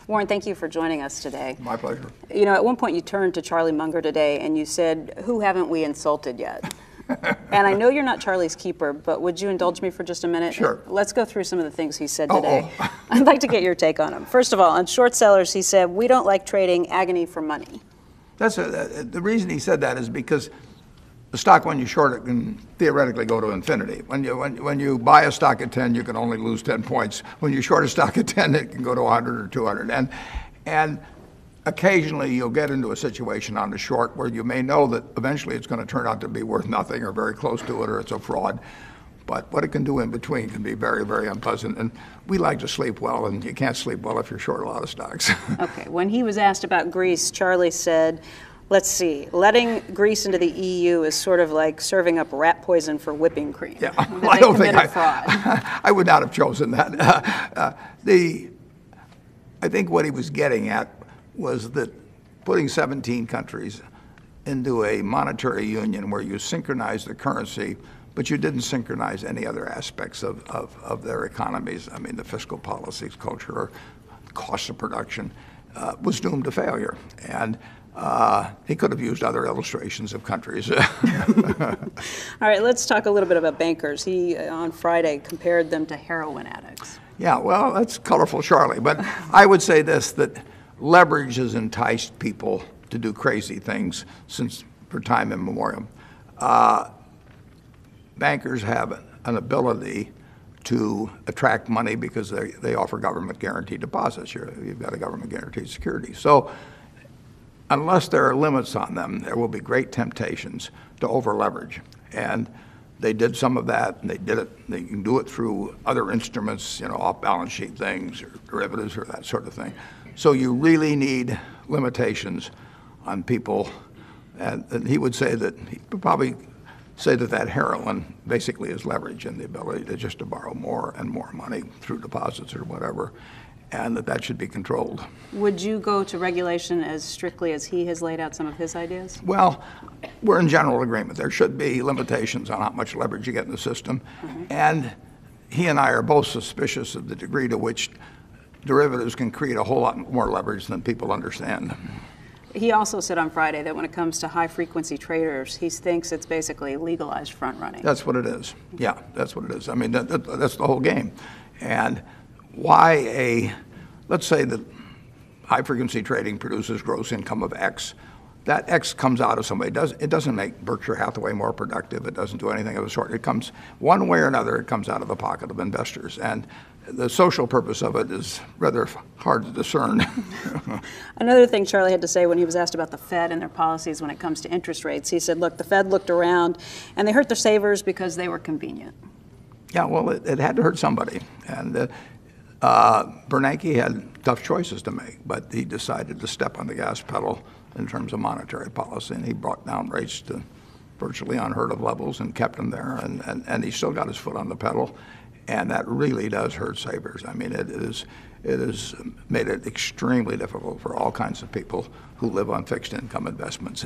Warren, thank you for joining us today. My pleasure. You know, at one point you turned to Charlie Munger today and you said, "Who haven't we insulted yet?" And I know you're not Charlie's keeper, but would you indulge me for just a minute? Sure. Let's go through some of the things he said today. I'd like to get your take on them. First of all, on short sellers, he said, "We don't like trading agony for money." The reason he said that is because the stock, when you short it, can theoretically go to infinity. When you buy a stock at 10, you can only lose 10 points. When you short a stock at 10, it can go to 100 or 200. And occasionally you'll get into a situation on the short where you may know that eventually it's going to turn out to be worth nothing or very close to it, or it's a fraud. But what it can do in between can be very, very unpleasant. And we like to sleep well, and you can't sleep well if you're short a lot of stocks. Okay. When he was asked about Greece, Charlie said, let's see, letting Greece into the EU is sort of like serving up rat poison for whipping cream. Yeah, well, I don't think fraud. I would not have chosen that. I think what he was getting at was that putting 17 countries into a monetary union where you synchronize the currency, but you didn't synchronize any other aspects of their economies. I mean, the fiscal policies, culture, cost of production, was doomed to failure. And he could have used other illustrations of countries. All right, let's talk a little bit about bankers. He, on Friday, compared them to heroin addicts. Yeah, well, that's colorful, Charlie. But I would say this, that leverage has enticed people to do crazy things for time immemorial. Bankers have an ability to attract money because they offer government guaranteed deposits. You've got a government guaranteed security. So unless there are limits on them, there will be great temptations to over-leverage. And they did some of that, and they did it. They can do it through other instruments, off-balance sheet things or derivatives or that sort of thing. So you really need limitations on people. And he would say that, he would probably say that heroin basically is leverage and the ability to borrow more and more money through deposits or whatever, and that should be controlled. Would you go to regulation as strictly as he has laid out some of his ideas? Well, we're in general agreement. There should be limitations on how much leverage you get in the system. And he and I are both suspicious of the degree to which derivatives can create a whole lot more leverage than people understand. He also said on Friday that when it comes to high-frequency traders, he thinks it's basically legalized front-running. That's what it is. Yeah, that's what it is. I mean, that's the whole game. And why let's say that high-frequency trading produces gross income of X. That X comes out of somebody. It doesn't make Berkshire Hathaway more productive. It doesn't do anything of the sort. It comes, one way or another, it comes out of the pocket of investors. And the social purpose of it is rather hard to discern. Another thing Charlie had to say when he was asked about the Fed and their policies when it comes to interest rates, he said, look, the Fed looked around and they hurt their savers because they were convenient. Yeah, well, it had to hurt somebody. And Bernanke had tough choices to make, but he decided to step on the gas pedal in terms of monetary policy, and he brought down rates to virtually unheard of levels and kept them there, and he still got his foot on the pedal. And that really does hurt savers. I mean, it has made it extremely difficult for all kinds of people who live on fixed income investments.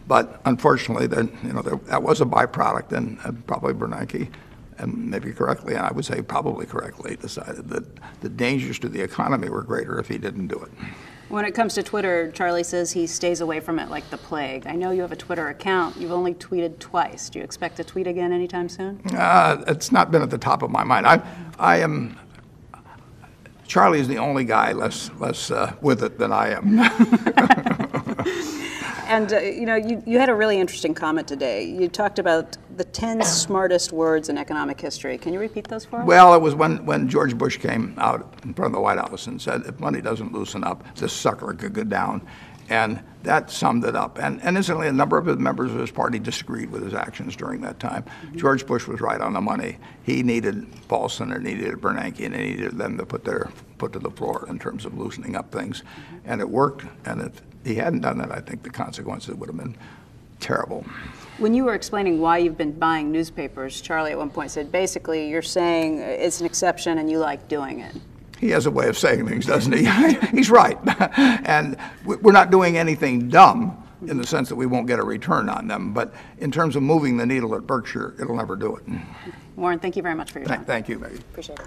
But unfortunately, that was a byproduct, and probably Bernanke, and maybe correctly, and I would say probably correctly, decided that the dangers to the economy were greater if he didn't do it. When it comes to Twitter, Charlie says he stays away from it like the plague. I know you have a Twitter account. You've only tweeted twice. Do you expect to tweet again anytime soon? It's not been at the top of my mind. Charlie is the only guy less with it than I am. And you had a really interesting comment today. You talked about the 10 smartest words in economic history. Can you repeat those for us? Well, it was when George Bush came out in front of the White House and said, if money doesn't loosen up, this sucker could go down. And that summed it up. And incidentally, a number of the members of his party disagreed with his actions during that time. George Bush was right on the money. He needed Paulson and he needed Bernanke, and he needed them to put to the floor in terms of loosening up things. And it worked. And if he hadn't done that, I think the consequences would have been terrible. When you were explaining why you've been buying newspapers, Charlie at one point said, basically, you're saying it's an exception and you like doing it. He has a way of saying things, doesn't he? He's right. And we're not doing anything dumb in the sense that we won't get a return on them. But in terms of moving the needle at Berkshire, it'll never do it. Warren, thank you very much for your time. Thank you, Maggie. Appreciate it.